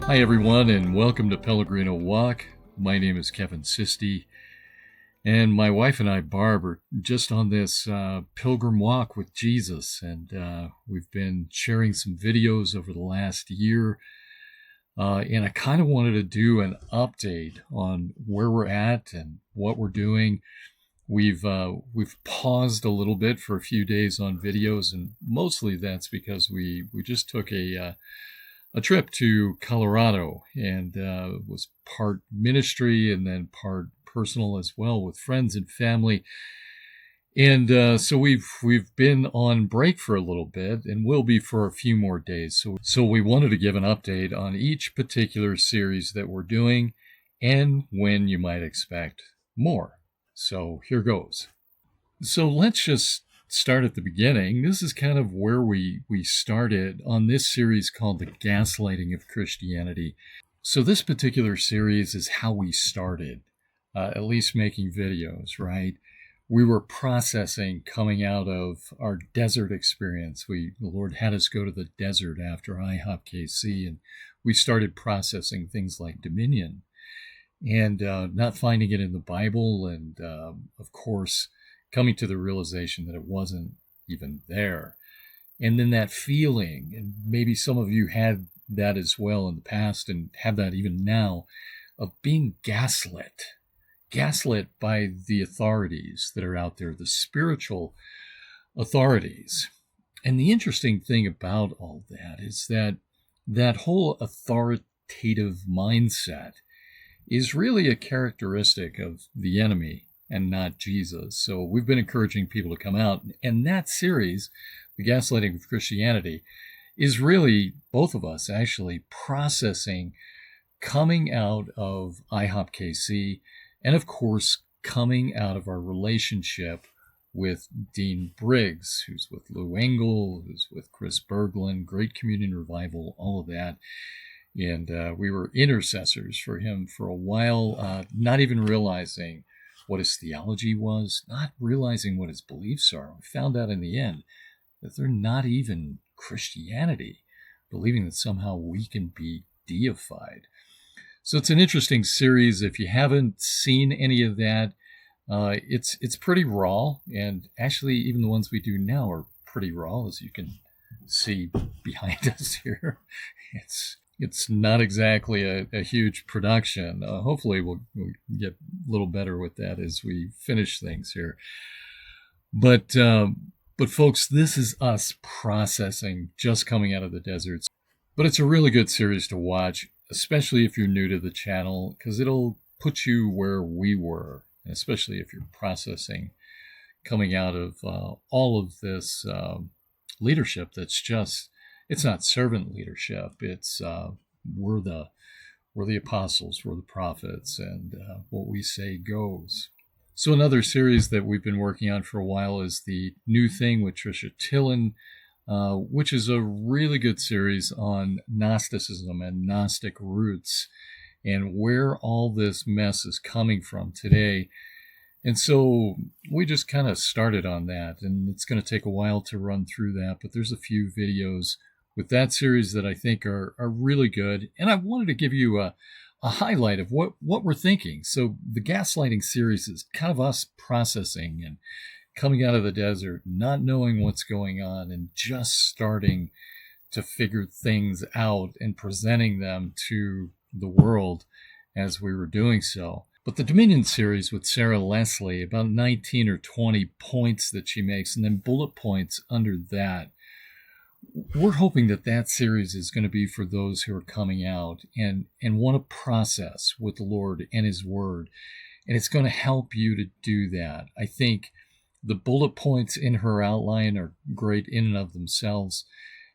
Hi, everyone, and welcome to Pellegrino Walk. My name is Kevin Sisti, and my wife and I, Barb, are just on this pilgrim walk with Jesus, and we've been sharing some videos over the last year, and I kind of wanted to do an update on where we're at and what we're doing. We've paused a little bit for a few days on videos, and mostly that's because we just took a trip to Colorado, and was part ministry and then part personal as well with friends and family. And so we've been on break for a little bit, and will be for a few more days. So we wanted to give an update on each particular series that we're doing and when you might expect more. So here goes. So let's just start at the beginning. This is kind of where we started on this series called The Gaslighting of Christianity. So this particular series is how we started, at least making videos, right? We were processing coming out of our desert experience. The Lord had us go to the desert after IHOP KC, and we started processing things like dominion and not finding it in the Bible, and of course, coming to the realization that it wasn't even there. And then that feeling, and maybe some of you had that as well in the past and have that even now, of being gaslit by the authorities that are out there, the spiritual authorities. And the interesting thing about all that is that whole authoritative mindset is really a characteristic of the enemy and not Jesus. So we've been encouraging people to come out. And that series, The Gaslighting of Christianity, is really both of us actually processing coming out of IHOP KC, and of course, coming out of our relationship with Dean Briggs, who's with Lou Engle, who's with Chris Berglund, Great Communion Revival, all of that. And we were intercessors for him for a while, not even realizing what his theology was, not realizing what his beliefs are. We found out in the end that they're not even Christianity, believing that somehow we can be deified. So it's an interesting series. If you haven't seen any of that, it's pretty raw, and actually even the ones we do now are pretty raw, as you can see behind us here. It's not exactly a huge production. Hopefully we'll get a little better with that as we finish things here. But folks, this is us processing, just coming out of the deserts. But it's a really good series to watch, especially if you're new to the channel, because it'll put you where we were, especially if you're processing coming out of all of this leadership that's just, it's not servant leadership. It's we're the apostles, we're the prophets, and what we say goes. So another series that we've been working on for a while is The New Thing with Tricia Tillin, which is a really good series on Gnosticism and Gnostic roots and where all this mess is coming from today. And so we just kind of started on that, and it's going to take a while to run through that, but there's a few videos with that series that I think are really good. And I wanted to give you a highlight of what we're thinking. So the Gaslighting series is kind of us processing and coming out of the desert, not knowing what's going on, and just starting to figure things out and presenting them to the world as we were doing so. But the Dominion series with Sarah Leslie, about 19 or 20 points that she makes, and then bullet points under that. We're hoping that series is going to be for those who are coming out and want to process with the Lord and His Word. And it's going to help you to do that. I think the bullet points in her outline are great in and of themselves.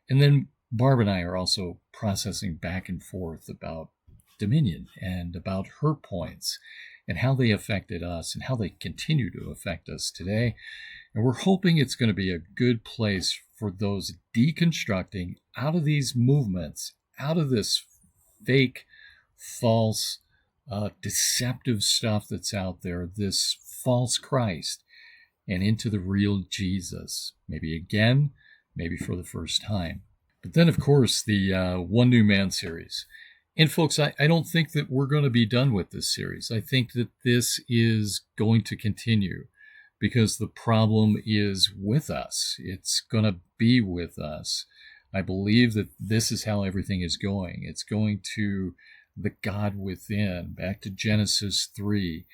And then Barb and I are also processing back and forth about dominion and about her points and how they affected us and how they continue to affect us today. And we're hoping it's going to be a good place for those deconstructing out of these movements, out of this fake, false, deceptive stuff that's out there, this false Christ, and into the real Jesus. Maybe again, maybe for the first time. But then, of course, the One New Man series. And folks, I don't think that we're going to be done with this series. I think that this is going to continue because the problem is with us. It's going to be with us. I believe that this is how everything is going. It's going to the God within, back to Genesis 3,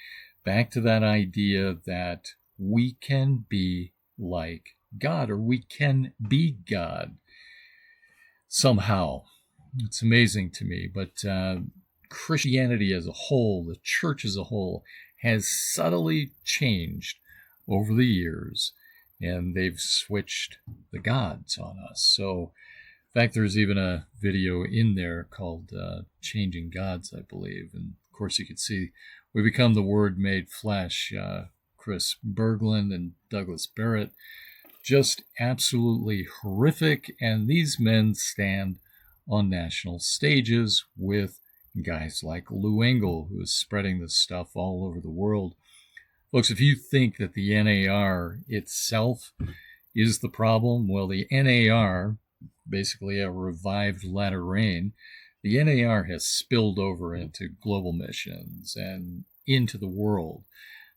back to that idea that we can be like God, or we can be God somehow. It's amazing to me, but Christianity as a whole, the church as a whole, has subtly changed over the years, and they've switched the gods on us. So, in fact, there's even a video in there called Changing Gods, I believe. And, of course, you can see we become the Word made flesh. Chris Berglund and Douglas Barrett, just absolutely horrific. And these men stand on national stages with guys like Lou Engle, who is spreading this stuff all over the world. Folks, if you think that the NAR itself is the problem, well, the NAR, basically a revived latter rain, the NAR has spilled over into global missions and into the world.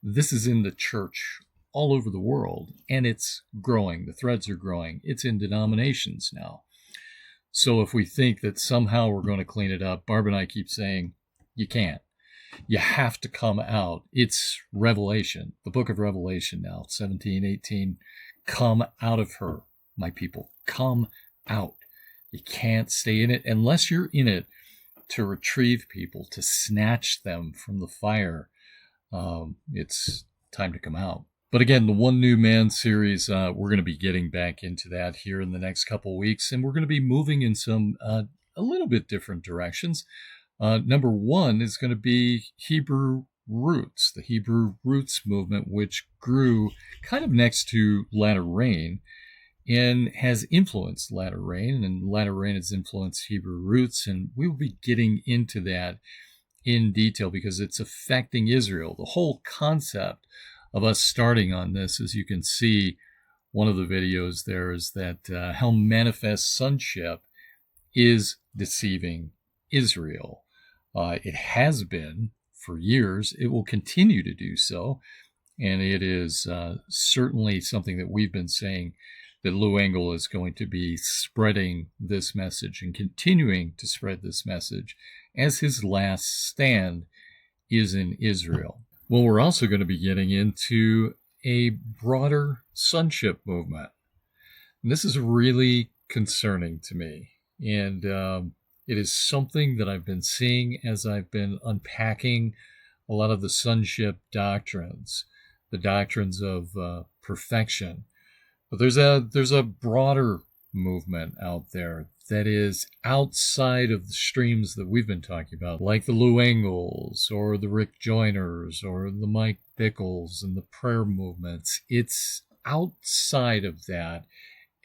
This is in the church all over the world, and it's growing. The threads are growing. It's in denominations now. So if we think that somehow we're going to clean it up, Barb and I keep saying, you can't. You have to come out. It's Revelation, the book of Revelation now, 17, 18. Come out of her, my people. Come out. You can't stay in it unless you're in it to retrieve people, to snatch them from the fire. It's time to come out. But again, the One New Man series, we're going to be getting back into that here in the next couple weeks, and we're going to be moving in some a little bit different directions. Number one is going to be Hebrew Roots, the Hebrew Roots movement, which grew kind of next to Latter Rain and has influenced Latter Rain, and Latter Rain has influenced Hebrew Roots, and we will be getting into that in detail because it's affecting Israel. The whole concept of us starting on this, as you can see, one of the videos there is that how manifest sonship is deceiving Israel. It has been for years. It will continue to do so. And it is certainly something that we've been saying that Lou Engle is going to be spreading this message and continuing to spread this message as his last stand is in Israel. Well, we're also going to be getting into a broader sonship movement. And this is really concerning to me. And it is something that I've been seeing as I've been unpacking a lot of the sonship doctrines, the doctrines of perfection. But there's a broader movement out there that is outside of the streams that we've been talking about, like the Lou Engles or the Rick Joyners or the Mike Bickles and the prayer movements. It's outside of that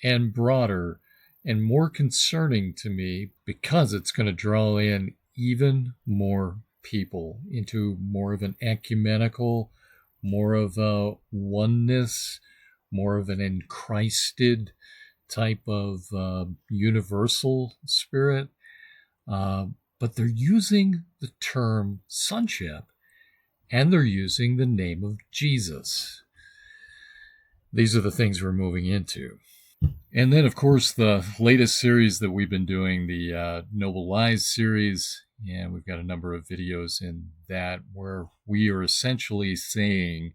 and broader and more concerning to me because it's going to draw in even more people into more of an ecumenical, more of a oneness, more of an enchristed type of universal spirit. But they're using the term sonship, and they're using the name of Jesus. These are the things we're moving into. And then, of course, the latest series that we've been doing, the Noble Lies series, and we've got a number of videos in that where we are essentially saying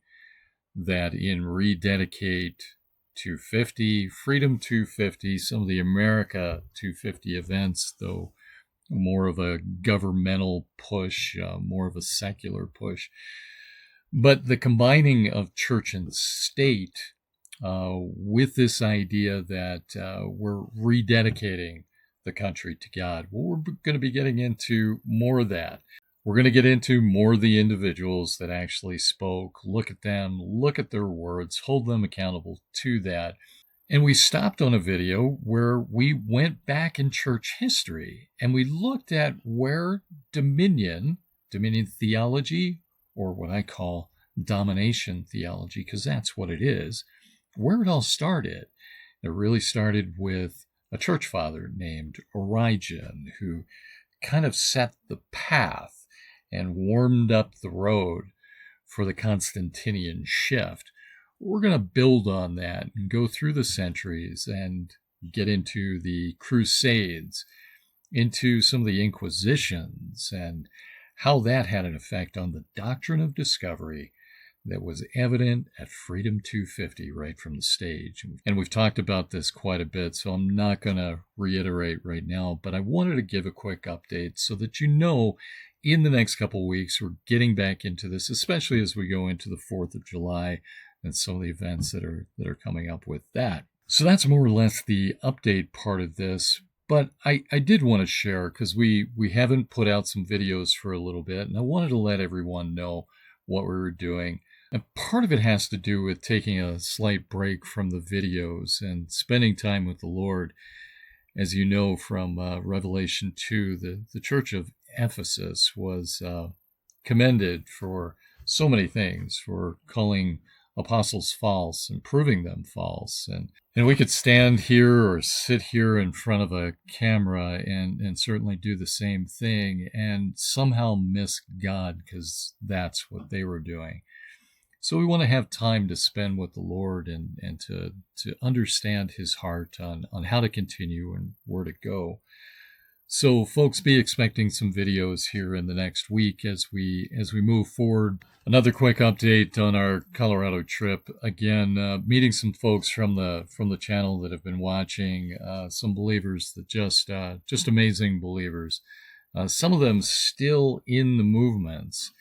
that in Rededicate 250, Freedom 250, some of the America 250 events, though more of a governmental push, more of a secular push. But the combining of church and state with this idea that we're rededicating the country to God. Well, we're going to be getting into more of that. We're going to get into more of the individuals that actually spoke, look at them, look at their words, hold them accountable to that. And we stopped on a video where we went back in church history and we looked at where dominion theology, or what I call domination theology, because that's what it is, where it all started. It really started with a church father named Origen, who kind of set the path and warmed up the road for the Constantinian shift. We're going to build on that and go through the centuries and get into the Crusades, into some of the Inquisitions, and how that had an effect on the doctrine of discovery that was evident at Freedom 250 right from the stage. And we've talked about this quite a bit, so I'm not going to reiterate right now, but I wanted to give a quick update so that you know in the next couple of weeks we're getting back into this, especially as we go into the 4th of July and some of the events that are coming up with that. So that's more or less the update part of this. But I did want to share, because we haven't put out some videos for a little bit, and I wanted to let everyone know what we were doing. And part of it has to do with taking a slight break from the videos and spending time with the Lord. As you know from Revelation 2, the church of Ephesus was commended for so many things, for calling apostles false and proving them false. And we could stand here or sit here in front of a camera and certainly do the same thing and somehow miss God, because that's what they were doing. So we want to have time to spend with the Lord and to understand his heart on how to continue and where to go. So folks, be expecting some videos here in the next week as we move forward. Another quick update on our Colorado trip. Again, meeting some folks from the channel that have been watching, some believers that just amazing believers. Some of them still in the movements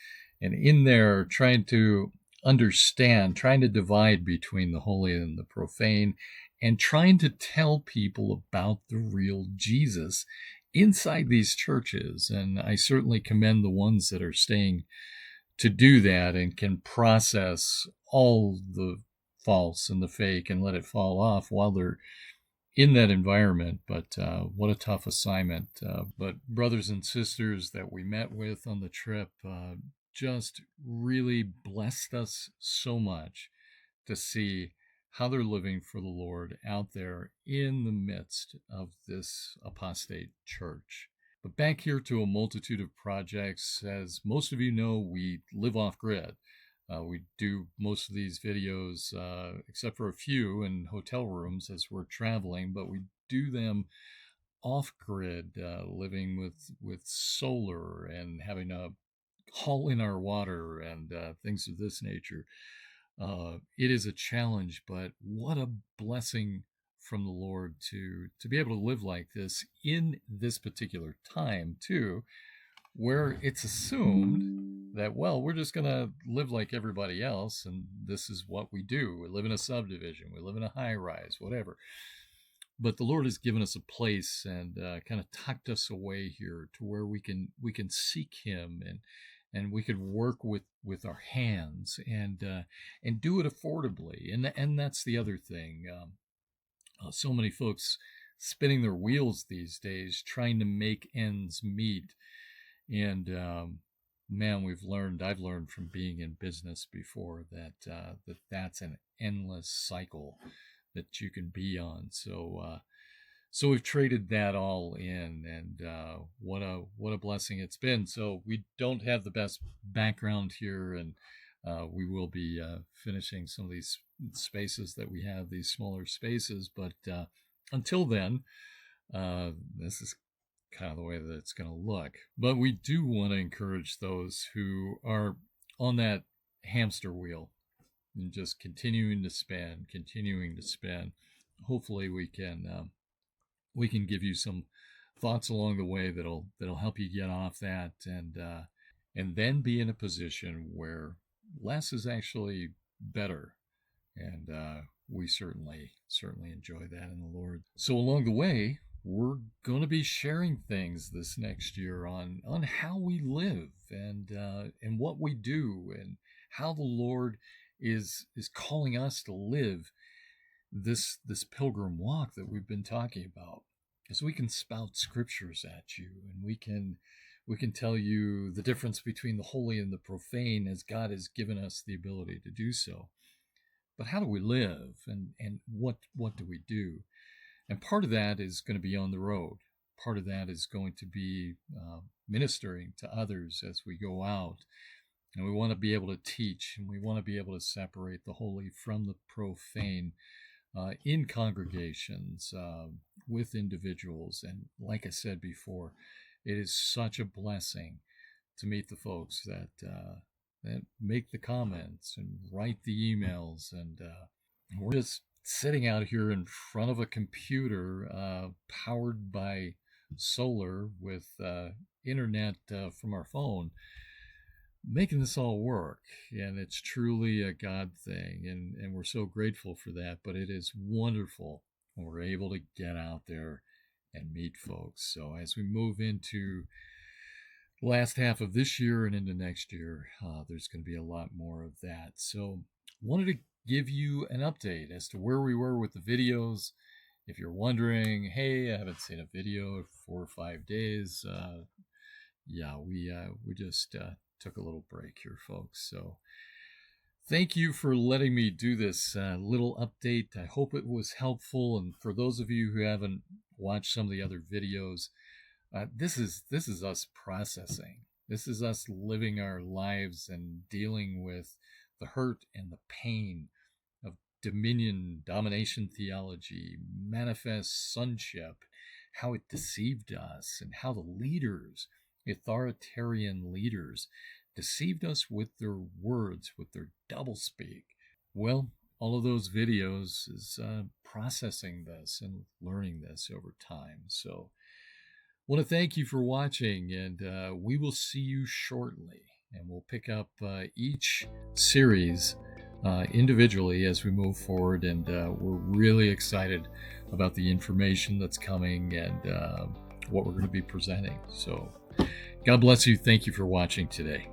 and in there trying to understand, trying to divide between the holy and the profane, and trying to tell people about the real Jesus inside these churches. And I certainly commend the ones that are staying to do that and can process all the false and the fake and let it fall off while they're in that environment. But what a tough assignment. But brothers and sisters that we met with on the trip just really blessed us so much to see how they're living for the Lord out there in the midst of this apostate church. But back here to a multitude of projects. As most of you know, we live off grid. We do most of these videos, except for a few in hotel rooms as we're traveling, but we do them off grid, living with solar and having a haul in our water and things of this nature. It is a challenge, but what a blessing from the Lord to be able to live like this in this particular time too, where it's assumed that, well, we're just going to live like everybody else, and this is what we do. We live in a subdivision, we live in a high rise, whatever. But the Lord has given us a place and kind of tucked us away here to where we can seek Him, and we could work with our hands and do it affordably. And that's the other thing. So many folks spinning their wheels these days trying to make ends meet. And man, I've learned from being in business before that that's an endless cycle that you can be on. So we've traded that all in, and what a blessing it's been. So we don't have the best background here, and we will be finishing some of these spaces that we have, these smaller spaces. But until then, this is kind of the way that it's going to look. But we do want to encourage those who are on that hamster wheel and just continuing to spin. Hopefully we can give you some thoughts along the way that'll help you get off that, and then be in a position where less is actually better. And we certainly enjoy that in the Lord. So along the way, we're going to be sharing things this next year on how we live and what we do, and how the Lord is calling us to live this pilgrim walk that we've been talking about. As we can spout scriptures at you, and we can tell you the difference between the holy and the profane, as God has given us the ability to do so. But how do we live, and what do we do? And part of that is going to be on the road. part of that is going to be ministering to others as we go out. And we want to be able to teach, and we want to be able to separate the holy from the profane in congregations with individuals. And like I said before, it is such a blessing to meet the folks that make the comments and write the emails. And we're just sitting out here in front of a computer powered by solar with internet from our phone, making this all work. And it's truly a God thing, and we're so grateful for that. But it is wonderful when we're able to get out there and meet folks. So as we move into the last half of this year and into next year, there's going to be a lot more of that. So wanted to give you an update as to where we were with the videos. If you're wondering, hey, I haven't seen a video in 4 or 5 days, yeah, we just took a little break here, folks. So thank you for letting me do this little update. I hope it was helpful. And for those of you who haven't watched some of the other videos, this is us processing. This is us living our lives and dealing with the hurt and the pain of dominion, domination theology, manifest sonship, how it deceived us, and how the leaders, authoritarian leaders, deceived us with their words, with their doublespeak. Well, all of those videos is processing this and learning this over time. So I want to thank you for watching, and we will see you shortly. And we'll pick up each series individually as we move forward. And we're really excited about the information that's coming and what we're going to be presenting. So God bless you. Thank you for watching today.